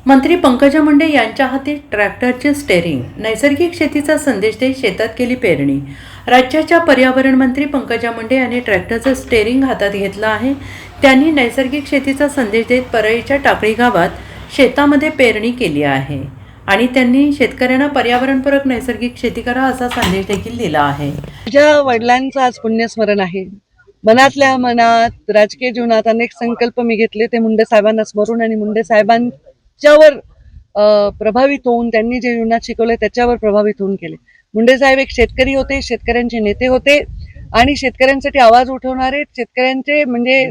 मंत्री पंकजा मुंडे यांच्या हाती ट्रॅक्टरचे स्टेअरिंग. नैसर्गिक शेतीचा संदेश देत शेतात केली पेरणी. राज्याच्या पर्यावरण मंत्री पंकजा मुंडे यांनी ट्रॅक्टरचं स्टेअरिंग हातात घेतलं आहे. त्यांनी नैसर्गिक शेतीचा संदेश देत परळीच्या टाकळी गावात शेतामध्ये पेरणी केली आहे आणि त्यांनी शेतकऱ्यांना पर्यावरणपूरक नैसर्गिक शेती करा असा संदेश देखील दिला आहे. माझ्या वडिलांचं आज पुण्यस्मरण आहे. मनातल्या मनात राजकीय जीवनात अनेक संकल्प मी घेतले, ते मुंडे साहेबांना स्मरून आणि मुंडे साहेबांच्यावर प्रभावित होऊन, त्यांनी जे जीवनात शिकवले त्याच्यावर प्रभावित होऊन केले. मुंडे साहेब एक शेतकरी होते, शेतकऱ्यांचे नेते होते आणि शेतकऱ्यांसाठी आवाज उठवणारे, शेतकऱ्यांचे म्हणजे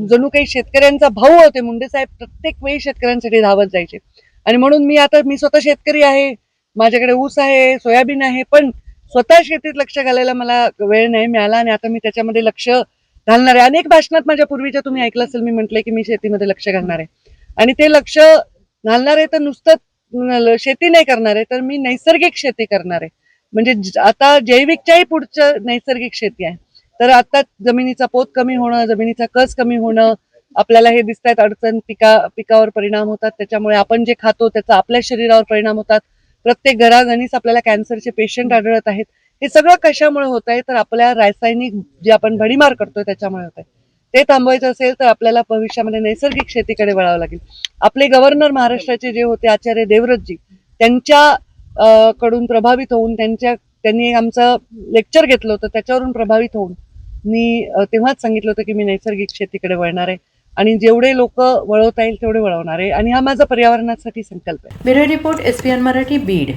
जणू काही शेतकऱ्यांचा भाऊ होते. मुंडे साहेब प्रत्येक वेळी शेतकऱ्यांसाठी धावत जायचे आणि म्हणून मी स्वतः शेतकरी आहे, माझ्याकडे ऊस आहे, सोयाबीन आहे, पण स्वतः शेतीत लक्ष घालायला मला वेळ नाही मिळाला आणि आता मी त्याच्यामध्ये लक्ष घालणार आहे. अनेक भाषणात माझ्या पूर्वीच्या तुम्ही ऐकलं असेल, मी म्हटलंय की मी शेतीमध्ये लक्ष घालणार आहे आणि ते लक्ष घालणार आहे तर नुसतं शेती नाही करणार आहे, तर मी नैसर्गिक शेती करणार आहे. म्हणजे आता जैविकच्याही पुढचं नैसर्गिक शेती आहे. तर आता जमिनीचा पोत कमी होणं, जमिनीचा कस कमी होणं, आपल्याला हे दिसत आहेत अडचण, पिकावर परिणाम होतात, त्याच्यामुळे आपण जे खातो त्याचा आपल्या शरीरावर परिणाम होतात. प्रत्येक घराघणीच आपल्याला कॅन्सरचे पेशंट आढळत आहेत. हे सगळं कशामुळे होत आहे, तर आपल्या रासायनिक जे आपण भडीमार करतोय त्याच्यामुळे होत आहे. ते थांबवायचं असेल तर आपल्याला भविष्यामध्ये नैसर्गिक शेतीकडे वळावं लागेल. आपले गव्हर्नर महाराष्ट्राचे जे होते आचार्य देवव्रतजी, त्यांच्या कडून प्रभावित होऊन, त्यांनी आमचं लेक्चर घेतलं होतं, त्याच्यावरून प्रभावित होऊन मी तेव्हाच सांगितलं होतं की मी नैसर्गिक शेतीकडे वळणार आहे आणि जेवढे लोक वळवता येईल तेवढे वळवणार आहे आणि हा माझा पर्यावरणासाठी संकल्प आहे. Bureau report, SPN Marathi, Beed.